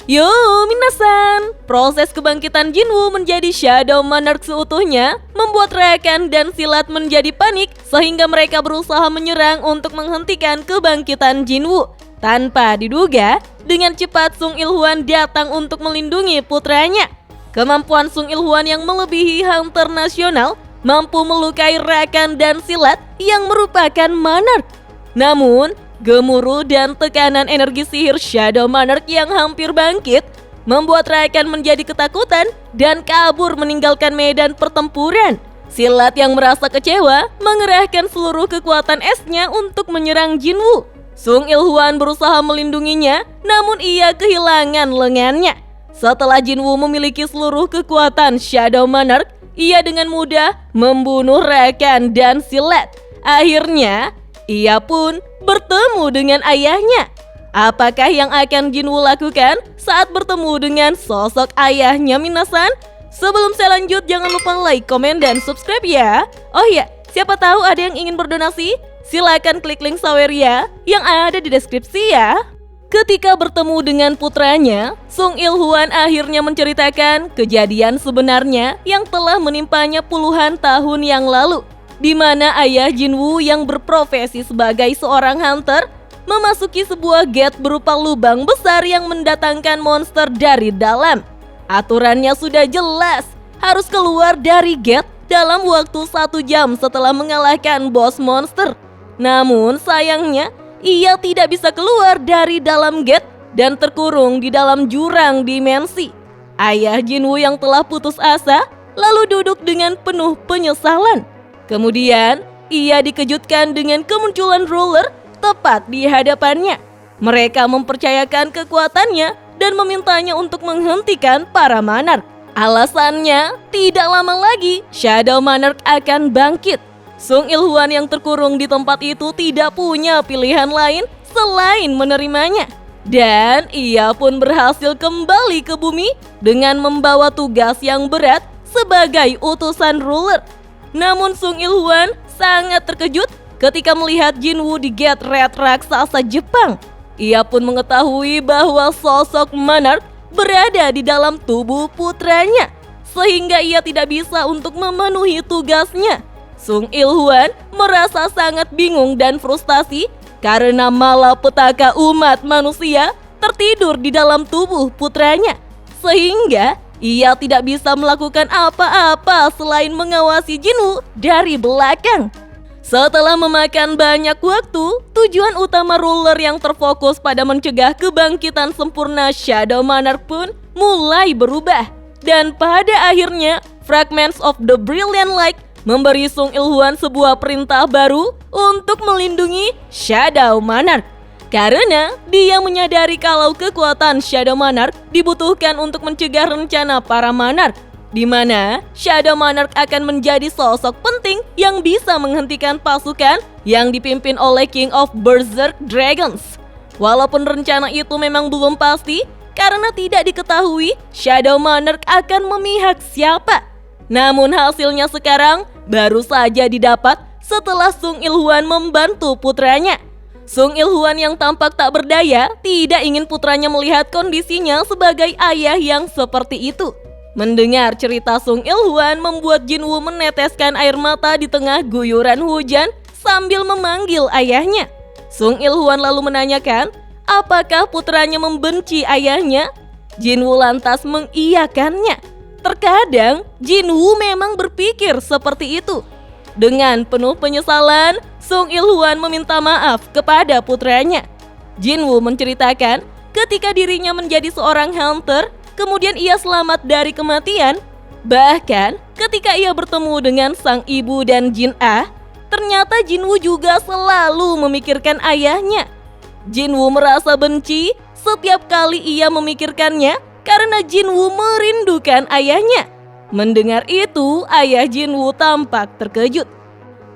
Yo, minasan! Proses kebangkitan Jinwoo menjadi Shadow Monarch seutuhnya membuat Rakan dan Silat menjadi panik sehingga mereka berusaha menyerang untuk menghentikan kebangkitan Jinwoo. Tanpa diduga, dengan cepat Sung Il-hwan datang untuk melindungi putranya. Kemampuan Sung Il-hwan yang melebihi hunter nasional mampu melukai Rakan dan Silat yang merupakan Monarch. Namun, gemuruh dan tekanan energi sihir Shadow Monarch yang hampir bangkit membuat Rakan menjadi ketakutan dan kabur meninggalkan medan pertempuran. Silat yang merasa kecewa mengerahkan seluruh kekuatan esnya untuk menyerang Jinwoo. Sung Il-hwan berusaha melindunginya, namun ia kehilangan lengannya. Setelah Jinwoo memiliki seluruh kekuatan Shadow Monarch, ia dengan mudah membunuh Rakan dan Silat. Akhirnya, ia pun bertemu dengan ayahnya. Apakah yang akan Jinwoo lakukan saat bertemu dengan sosok ayahnya, minasan? Sebelum saya lanjut, jangan lupa like, komen, dan subscribe ya. Oh ya, siapa tahu ada yang ingin berdonasi? Silakan klik link Saweria yang ada di deskripsi ya. Ketika bertemu dengan putranya, Sung Il-hwan akhirnya menceritakan kejadian sebenarnya yang telah menimpanya puluhan tahun yang lalu, di mana ayah Jinwoo yang berprofesi sebagai seorang hunter memasuki sebuah gate berupa lubang besar yang mendatangkan monster dari dalam. Aturannya sudah jelas, harus keluar dari gate dalam waktu 1 jam setelah mengalahkan bos monster. Namun sayangnya, ia tidak bisa keluar dari dalam gate dan terkurung di dalam jurang dimensi. Ayah Jinwoo yang telah putus asa lalu duduk dengan penuh penyesalan. Kemudian, ia dikejutkan dengan kemunculan ruler tepat di hadapannya. Mereka mempercayakan kekuatannya dan memintanya untuk menghentikan para Monarch. Alasannya, tidak lama lagi Shadow Monarch akan bangkit. Sung Il-hwan yang terkurung di tempat itu tidak punya pilihan lain selain menerimanya. Dan ia pun berhasil kembali ke bumi dengan membawa tugas yang berat sebagai utusan ruler. Namun Sung Il-hwan sangat terkejut ketika melihat Jinwoo di gate red raksasa Jepang. Ia pun mengetahui bahwa sosok Monarch berada di dalam tubuh putranya, sehingga ia tidak bisa untuk memenuhi tugasnya. Sung Il-hwan merasa sangat bingung dan frustasi karena malapetaka umat manusia tertidur di dalam tubuh putranya, sehingga ia tidak bisa melakukan apa-apa selain mengawasi Jinwoo dari belakang. Setelah memakan banyak waktu, tujuan utama ruler yang terfokus pada mencegah kebangkitan sempurna Shadow Monarch pun mulai berubah. Dan pada akhirnya, Fragments of the Brilliant Light memberi Sung Il-hwan sebuah perintah baru untuk melindungi Shadow Monarch. Karena dia menyadari kalau kekuatan Shadow Monarch dibutuhkan untuk mencegah rencana para Monarch, di mana Shadow Monarch akan menjadi sosok penting yang bisa menghentikan pasukan yang dipimpin oleh King of Berserk Dragons. Walaupun rencana itu memang belum pasti karena tidak diketahui Shadow Monarch akan memihak siapa. Namun hasilnya sekarang baru saja didapat setelah Sung Il-hwan membantu putranya. Sung Il-hwan yang tampak tak berdaya tidak ingin putranya melihat kondisinya sebagai ayah yang seperti itu. Mendengar cerita Sung Il-hwan membuat Jinwoo meneteskan air mata di tengah guyuran hujan sambil memanggil ayahnya. Sung Il-hwan lalu menanyakan apakah putranya membenci ayahnya. Jinwoo lantas mengiyakannya. Terkadang Jinwoo memang berpikir seperti itu. Dengan penuh penyesalan, Sung Il-hwan meminta maaf kepada putranya. Jinwoo menceritakan ketika dirinya menjadi seorang hunter, kemudian ia selamat dari kematian. Bahkan ketika ia bertemu dengan sang ibu dan Jin-ah, ternyata Jinwoo juga selalu memikirkan ayahnya. Jinwoo merasa benci setiap kali ia memikirkannya karena Jinwoo merindukan ayahnya. Mendengar itu, ayah Jinwoo tampak terkejut.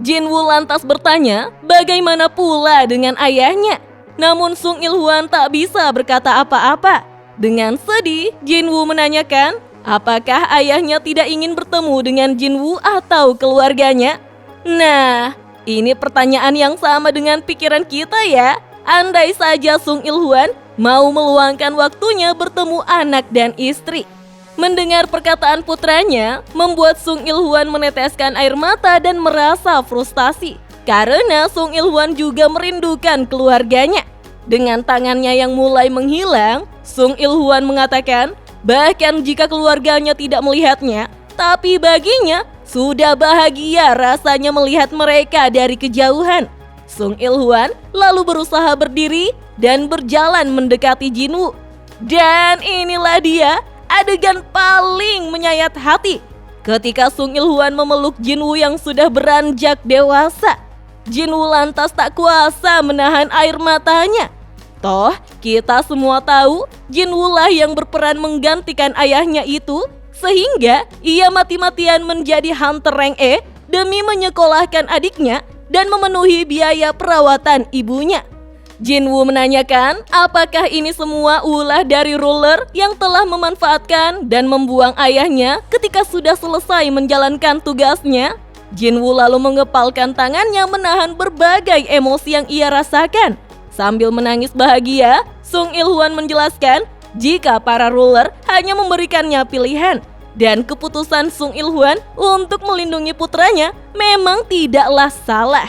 Jinwoo lantas bertanya bagaimana pula dengan ayahnya. Namun Sung Il-hwan tak bisa berkata apa-apa. Dengan sedih, Jinwoo menanyakan apakah ayahnya tidak ingin bertemu dengan Jinwoo atau keluarganya. Nah, ini pertanyaan yang sama dengan pikiran kita ya. Andai saja Sung Il-hwan mau meluangkan waktunya bertemu anak dan istri. Mendengar perkataan putranya, membuat Sung Il-hwan meneteskan air mata dan merasa frustasi. Karena Sung Il-hwan juga merindukan keluarganya. Dengan tangannya yang mulai menghilang, Sung Il-hwan mengatakan, bahkan jika keluarganya tidak melihatnya, tapi baginya sudah bahagia rasanya melihat mereka dari kejauhan. Sung Il-hwan lalu berusaha berdiri dan berjalan mendekati Jinwoo. Dan inilah dia adegan paling menyayat hati. Ketika Sung Il-hwan memeluk Jinwoo yang sudah beranjak dewasa, Jinwoo lantas tak kuasa menahan air matanya. Toh, kita semua tahu Jinwoo lah yang berperan menggantikan ayahnya itu, sehingga ia mati-matian menjadi hunter rank E demi menyekolahkan adiknya dan memenuhi biaya perawatan ibunya. Jinwoo menanyakan apakah ini semua ulah dari ruler yang telah memanfaatkan dan membuang ayahnya ketika sudah selesai menjalankan tugasnya. Jinwoo lalu mengepalkan tangannya menahan berbagai emosi yang ia rasakan. Sambil menangis bahagia, Sung Il-hwan menjelaskan jika para ruler hanya memberikannya pilihan. Dan keputusan Sung Il-hwan untuk melindungi putranya memang tidaklah salah.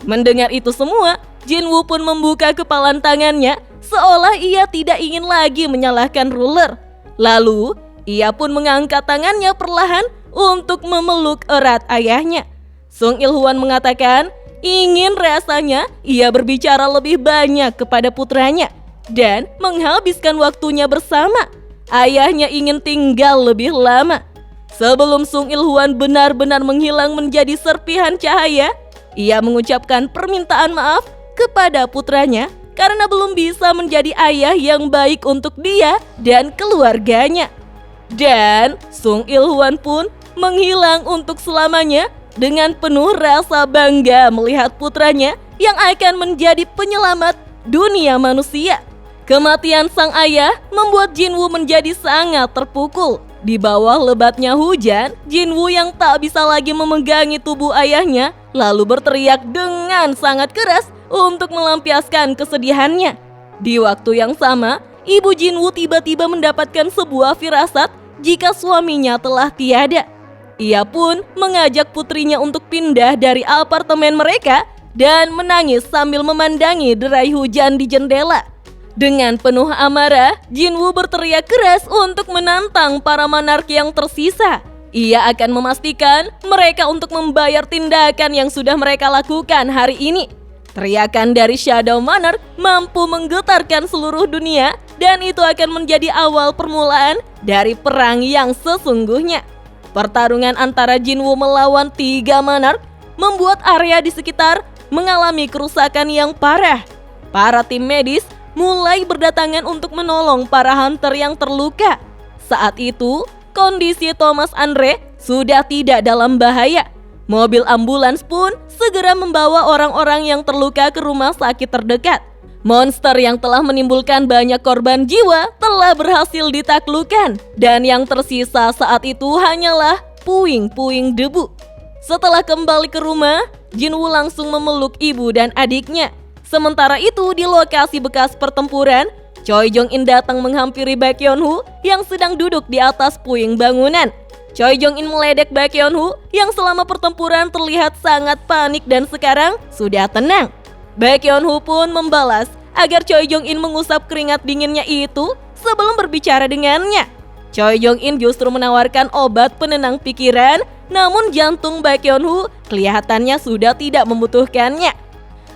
Mendengar itu semua, Jinwoo pun membuka kepalan tangannya seolah ia tidak ingin lagi menyalahkan ruler. Lalu, ia pun mengangkat tangannya perlahan untuk memeluk erat ayahnya. Sung Il-hwan mengatakan ingin rasanya ia berbicara lebih banyak kepada putranya dan menghabiskan waktunya bersama. Ayahnya ingin tinggal lebih lama. Sebelum Sung Il-hwan benar-benar menghilang menjadi serpihan cahaya, ia mengucapkan permintaan maaf kepada putranya karena belum bisa menjadi ayah yang baik untuk dia dan keluarganya. Dan Sung Il-hwan pun menghilang untuk selamanya dengan penuh rasa bangga melihat putranya yang akan menjadi penyelamat dunia manusia. Kematian sang ayah membuat Jinwoo menjadi sangat terpukul. Di bawah lebatnya hujan, Jinwoo yang tak bisa lagi memegangi tubuh ayahnya lalu berteriak dengan sangat keras untuk melampiaskan kesedihannya. Di waktu yang sama, ibu Jinwoo tiba-tiba mendapatkan sebuah firasat jika suaminya telah tiada. Ia pun mengajak putrinya untuk pindah dari apartemen mereka dan menangis sambil memandangi derai hujan di jendela. Dengan penuh amarah, Jinwoo berteriak keras untuk menantang para monarki yang tersisa. Ia akan memastikan mereka untuk membayar tindakan yang sudah mereka lakukan hari ini. Teriakan dari Shadow Monarch mampu menggetarkan seluruh dunia dan itu akan menjadi awal permulaan dari perang yang sesungguhnya. Pertarungan antara Jinwoo melawan 3 monark membuat area di sekitar mengalami kerusakan yang parah. Para tim medis mulai berdatangan untuk menolong para hunter yang terluka. Saat itu, kondisi Thomas Andre sudah tidak dalam bahaya. Mobil ambulans pun segera membawa orang-orang yang terluka ke rumah sakit terdekat. Monster yang telah menimbulkan banyak korban jiwa telah berhasil ditaklukkan dan yang tersisa saat itu hanyalah puing-puing debu. Setelah kembali ke rumah, Jinwoo langsung memeluk ibu dan adiknya. Sementara itu di lokasi bekas pertempuran, Choi Jong-in datang menghampiri Baekhyun-woo yang sedang duduk di atas puing bangunan. Choi Jong-in meledek Baekhyun-woo yang selama pertempuran terlihat sangat panik dan sekarang sudah tenang. Baekhyun-woo pun membalas agar Choi Jong-in mengusap keringat dinginnya itu sebelum berbicara dengannya. Choi Jong-in justru menawarkan obat penenang pikiran, namun jantung Baekhyun-woo kelihatannya sudah tidak membutuhkannya.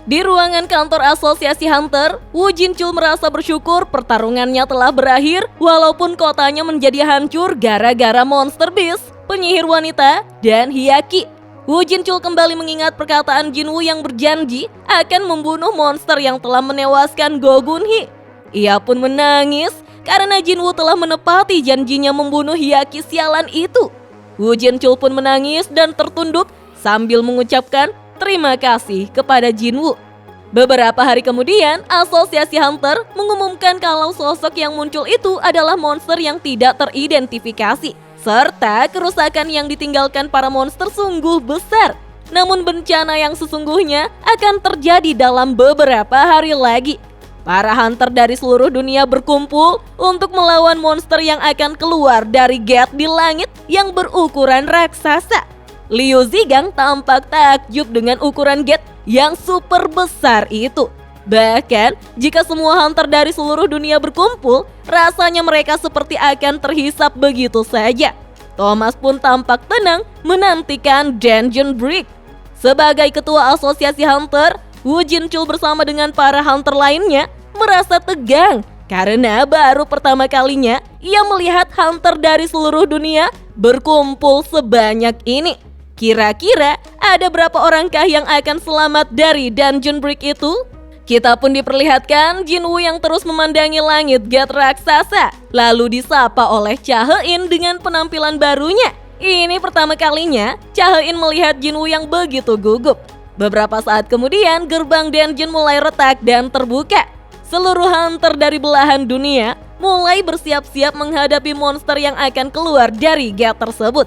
Di ruangan kantor Asosiasi Hunter, Woo Jin-chul merasa bersyukur pertarungannya telah berakhir walaupun kotanya menjadi hancur gara-gara Monster Beast, penyihir wanita, dan Hyaki. Woo Jin-chul kembali mengingat perkataan Jinwoo yang berjanji akan membunuh monster yang telah menewaskan Go Gun-hee. Ia pun menangis karena Jinwoo telah menepati janjinya membunuh Hyaki sialan itu. Woo Jin-chul pun menangis dan tertunduk sambil mengucapkan terima kasih kepada Jinwoo. Beberapa hari kemudian, Asosiasi Hunter mengumumkan kalau sosok yang muncul itu adalah monster yang tidak teridentifikasi, serta kerusakan yang ditinggalkan para monster sungguh besar. Namun bencana yang sesungguhnya akan terjadi dalam beberapa hari lagi. Para hunter dari seluruh dunia berkumpul untuk melawan monster yang akan keluar dari gate di langit yang berukuran raksasa. Liu Zigang tampak takjub dengan ukuran gate yang super besar itu. Bahkan, jika semua hunter dari seluruh dunia berkumpul, rasanya mereka seperti akan terhisap begitu saja. Thomas pun tampak tenang menantikan Dungeon Break. Sebagai ketua asosiasi hunter, Wu Jinchul bersama dengan para hunter lainnya merasa tegang karena baru pertama kalinya ia melihat hunter dari seluruh dunia berkumpul sebanyak ini. Kira-kira ada berapa orangkah yang akan selamat dari Dungeon Break itu? Kita pun diperlihatkan Jinwoo yang terus memandangi langit gate raksasa, lalu disapa oleh Cha He-in dengan penampilan barunya. Ini pertama kalinya Cha He-in melihat Jinwoo yang begitu gugup. Beberapa saat kemudian gerbang dungeon mulai retak dan terbuka. Seluruh hunter dari belahan dunia mulai bersiap-siap menghadapi monster yang akan keluar dari gate tersebut.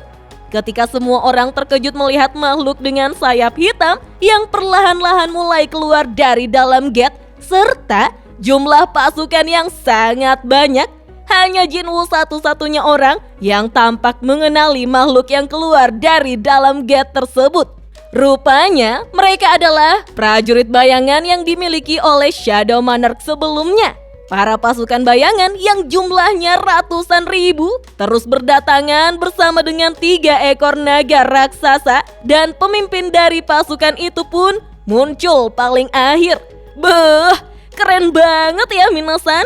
Ketika semua orang terkejut melihat makhluk dengan sayap hitam yang perlahan-lahan mulai keluar dari dalam gate, serta jumlah pasukan yang sangat banyak, hanya Jinwoo satu-satunya orang yang tampak mengenali makhluk yang keluar dari dalam gate tersebut. Rupanya mereka adalah prajurit bayangan yang dimiliki oleh Shadow Monarch sebelumnya. Para pasukan bayangan yang jumlahnya ratusan ribu terus berdatangan bersama dengan 3 ekor naga raksasa, dan pemimpin dari pasukan itu pun muncul paling akhir. Beuh, keren banget ya Minasan.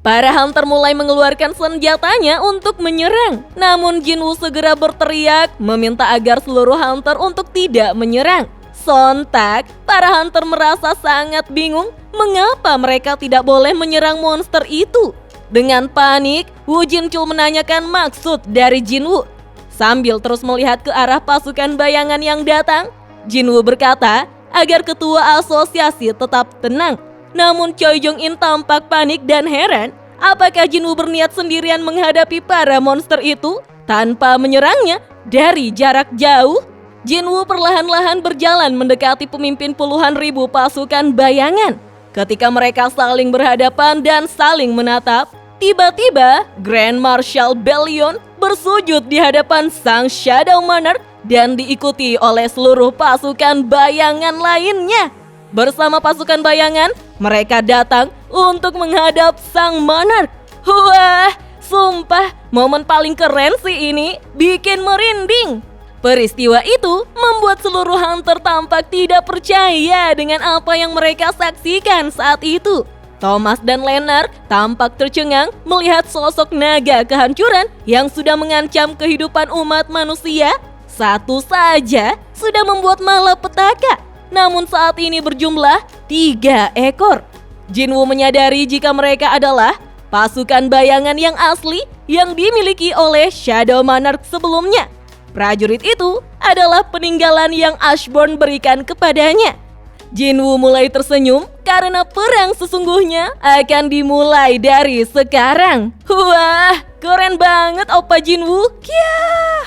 Para hunter mulai mengeluarkan senjatanya untuk menyerang. Namun Jinwoo segera berteriak meminta agar seluruh hunter untuk tidak menyerang. Sontak, para hunter merasa sangat bingung mengapa mereka tidak boleh menyerang monster itu. Dengan panik, Wu Jinchul menanyakan maksud dari Jinwoo. Sambil terus melihat ke arah pasukan bayangan yang datang, Jinwoo berkata agar ketua asosiasi tetap tenang. Namun Choi Jong-in tampak panik dan heran, apakah Jinwoo berniat sendirian menghadapi para monster itu tanpa menyerangnya dari jarak jauh? Jinwoo perlahan-lahan berjalan mendekati pemimpin puluhan ribu pasukan bayangan. Ketika mereka saling berhadapan dan saling menatap, tiba-tiba Grand Marshal Bellion bersujud di hadapan sang Shadow Monarch dan diikuti oleh seluruh pasukan bayangan lainnya. Bersama pasukan bayangan, mereka datang untuk menghadap sang Monarch. Wah, sumpah momen paling keren sih ini, bikin merinding. Peristiwa itu membuat seluruh hunter tampak tidak percaya dengan apa yang mereka saksikan saat itu. Thomas dan Leonard tampak tercengang melihat sosok naga kehancuran yang sudah mengancam kehidupan umat manusia. Satu saja sudah membuat malapetaka, namun saat ini berjumlah 3 ekor. Jinwoo menyadari jika mereka adalah pasukan bayangan yang asli yang dimiliki oleh Shadow Monarch sebelumnya. Prajurit itu adalah peninggalan yang Ashbourne berikan kepadanya. Jinwoo mulai tersenyum karena perang sesungguhnya akan dimulai dari sekarang. Wah, keren banget Oppa Jinwoo. Kyah.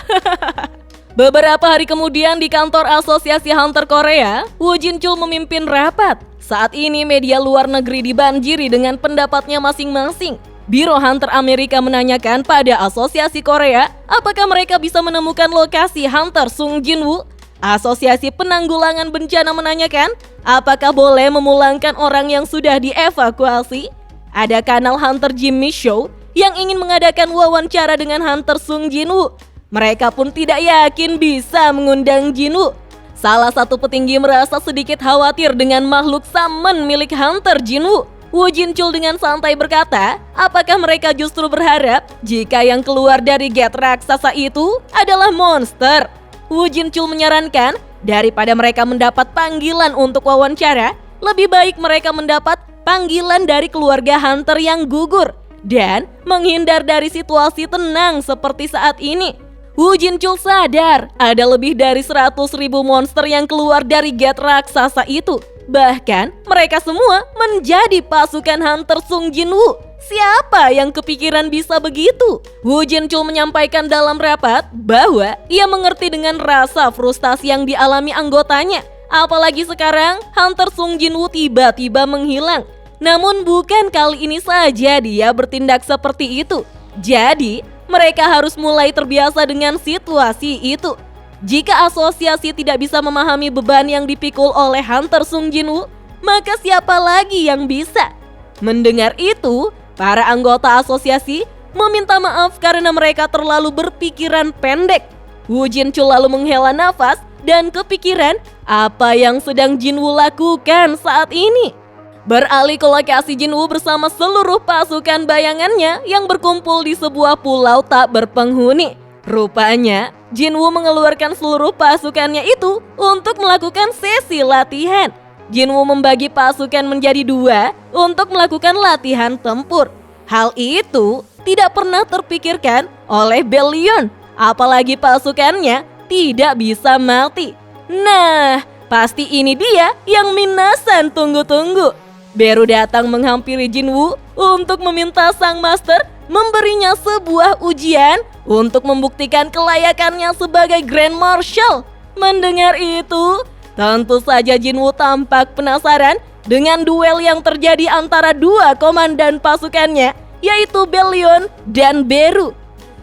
Beberapa hari kemudian di kantor Asosiasi Hunter Korea, Wu Jinchul memimpin rapat. Saat ini media luar negeri dibanjiri dengan pendapatnya masing-masing. Biro Hunter Amerika menanyakan pada Asosiasi Korea apakah mereka bisa menemukan lokasi Hunter Sung Jinwoo. Asosiasi Penanggulangan Bencana menanyakan apakah boleh memulangkan orang yang sudah dievakuasi. Ada kanal Hunter Jimmy Show yang ingin mengadakan wawancara dengan Hunter Sung Jinwoo. Mereka pun tidak yakin bisa mengundang Jinwoo. Salah satu petinggi merasa sedikit khawatir dengan makhluk summon milik Hunter Jinwoo. Wu Jinchul dengan santai berkata, apakah mereka justru berharap jika yang keluar dari gate raksasa itu adalah monster? Wu Jinchul menyarankan, daripada mereka mendapat panggilan untuk wawancara, lebih baik mereka mendapat panggilan dari keluarga hunter yang gugur dan menghindar dari situasi tenang seperti saat ini. Wu Jinchul sadar ada lebih dari 100.000 monster yang keluar dari gate raksasa itu. Bahkan mereka semua menjadi pasukan Hunter Sung Jinwoo. Siapa yang kepikiran bisa begitu? Wu Jinchul menyampaikan dalam rapat bahwa ia mengerti dengan rasa frustasi yang dialami anggotanya. Apalagi sekarang Hunter Sung Jinwoo tiba-tiba menghilang. Namun bukan kali ini saja dia bertindak seperti itu. Jadi, mereka harus mulai terbiasa dengan situasi itu. Jika asosiasi tidak bisa memahami beban yang dipikul oleh Hunter Sung Jinwoo, maka siapa lagi yang bisa? Mendengar itu, para anggota asosiasi meminta maaf karena mereka terlalu berpikiran pendek. Woo Jin-chul lalu menghela nafas dan kepikiran apa yang sedang Jinwoo lakukan saat ini. Beralih ke lokasi, Jinwoo bersama seluruh pasukan bayangannya yang berkumpul di sebuah pulau tak berpenghuni. Rupanya, Jinwoo mengeluarkan seluruh pasukannya itu untuk melakukan sesi latihan. Jinwoo membagi pasukan menjadi 2 untuk melakukan latihan tempur. Hal itu tidak pernah terpikirkan oleh Bellion, apalagi pasukannya tidak bisa mati. Nah, pasti ini dia yang Minasan tunggu-tunggu. Beru datang menghampiri Jinwoo untuk meminta sang master memberinya sebuah ujian untuk membuktikan kelayakannya sebagai Grand Marshal. Mendengar itu, tentu saja Jinwoo tampak penasaran dengan duel yang terjadi antara 2 komandan pasukannya, yaitu Bellion dan Beru.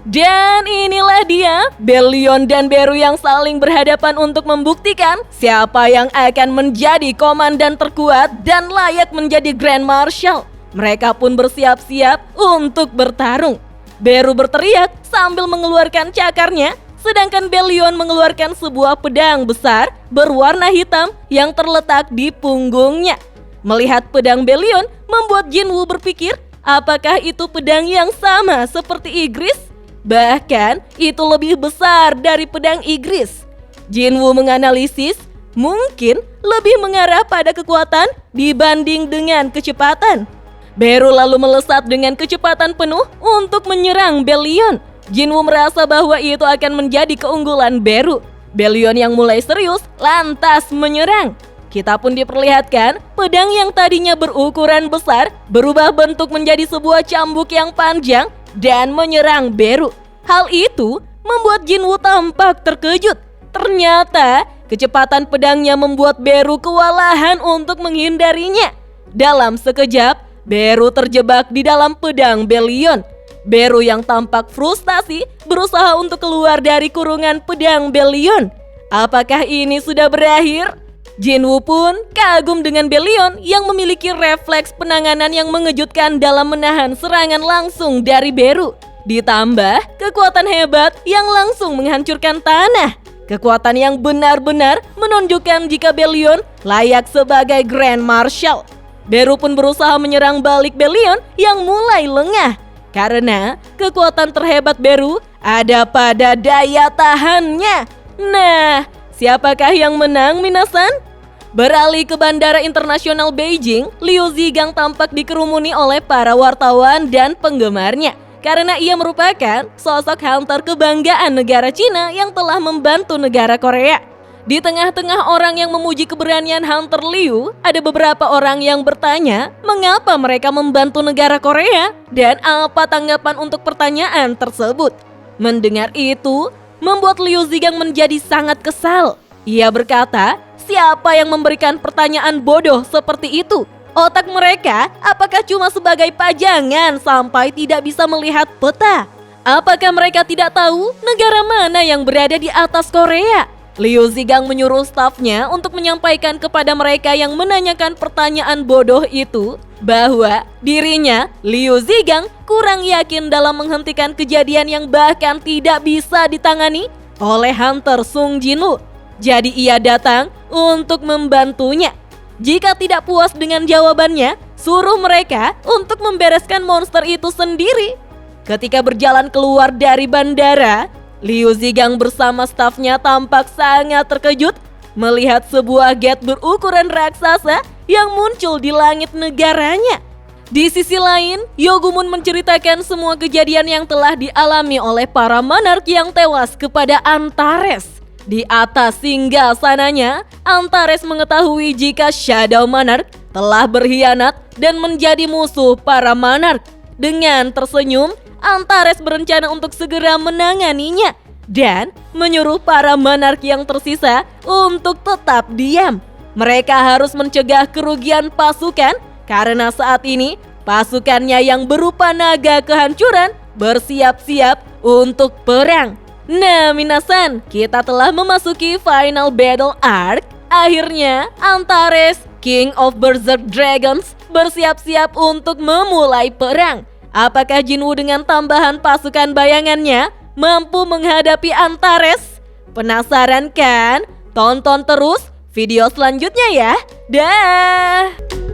Dan inilah dia, Bellion dan Beru yang saling berhadapan untuk membuktikan siapa yang akan menjadi komandan terkuat dan layak menjadi Grand Marshal. Mereka pun bersiap-siap untuk bertarung. Beru berteriak sambil mengeluarkan cakarnya, sedangkan Bellion mengeluarkan sebuah pedang besar berwarna hitam yang terletak di punggungnya. Melihat pedang Bellion membuat Jinwoo berpikir, apakah itu pedang yang sama seperti Igris? Bahkan itu lebih besar dari pedang Igris. Jinwoo menganalisis, mungkin lebih mengarah pada kekuatan dibanding dengan kecepatan. Beru lalu melesat dengan kecepatan penuh untuk menyerang Bellion. Jinwoo merasa bahwa itu akan menjadi keunggulan Beru. Bellion yang mulai serius lantas menyerang. Kita pun diperlihatkan pedang yang tadinya berukuran besar berubah bentuk menjadi sebuah cambuk yang panjang dan menyerang Beru. Hal itu membuat Jinwoo tampak terkejut. Ternyata kecepatan pedangnya membuat Beru kewalahan untuk menghindarinya. Dalam sekejap, Beru terjebak di dalam pedang Bellion. Beru yang tampak frustasi berusaha untuk keluar dari kurungan pedang Bellion. Apakah ini sudah berakhir? Jinwoo pun kagum dengan Bellion yang memiliki refleks penanganan yang mengejutkan dalam menahan serangan langsung dari Beru. Ditambah kekuatan hebat yang langsung menghancurkan tanah. Kekuatan yang benar-benar menunjukkan jika Bellion layak sebagai Grand Marshal. Beru pun berusaha menyerang balik Bellion yang mulai lengah. Karena kekuatan terhebat Beru ada pada daya tahannya. Nah, siapakah yang menang, Minasan? Beralih ke Bandara Internasional Beijing, Liu Zigang tampak dikerumuni oleh para wartawan dan penggemarnya karena ia merupakan sosok hunter kebanggaan negara Cina yang telah membantu negara Korea. Di tengah-tengah orang yang memuji keberanian Hunter Liu, ada beberapa orang yang bertanya mengapa mereka membantu negara Korea dan apa tanggapan untuk pertanyaan tersebut. Mendengar itu, membuat Liu Zigang menjadi sangat kesal. Ia berkata, siapa yang memberikan pertanyaan bodoh seperti itu? Otak mereka apakah cuma sebagai pajangan sampai tidak bisa melihat peta? Apakah mereka tidak tahu negara mana yang berada di atas Korea? Liu Zigang menyuruh stafnya untuk menyampaikan kepada mereka yang menanyakan pertanyaan bodoh itu bahwa dirinya, Liu Zigang, kurang yakin dalam menghentikan kejadian yang bahkan tidak bisa ditangani oleh Hunter Sung Jinwoo. Jadi ia datang untuk membantunya. Jika tidak puas dengan jawabannya, suruh mereka untuk membereskan monster itu sendiri. Ketika berjalan keluar dari bandara, Liu Zigang bersama stafnya tampak sangat terkejut melihat sebuah gate berukuran raksasa yang muncul di langit negaranya. Di sisi lain, Yogumun menceritakan semua kejadian yang telah dialami oleh para monark yang tewas kepada Antares. Di atas singgasananya, Antares mengetahui jika Shadow Monarch telah berkhianat dan menjadi musuh para monark. Dengan tersenyum, Antares berencana untuk segera menanganinya dan menyuruh para monark yang tersisa untuk tetap diam. Mereka harus mencegah kerugian pasukan karena saat ini pasukannya yang berupa naga kehancuran bersiap-siap untuk perang. Nah, minasan, kita telah memasuki final battle arc. Akhirnya, Antares, King of Berserk Dragons, bersiap-siap untuk memulai perang. Apakah Jinwoo dengan tambahan pasukan bayangannya mampu menghadapi Antares? Penasaran kan? Tonton terus video selanjutnya ya. Dah.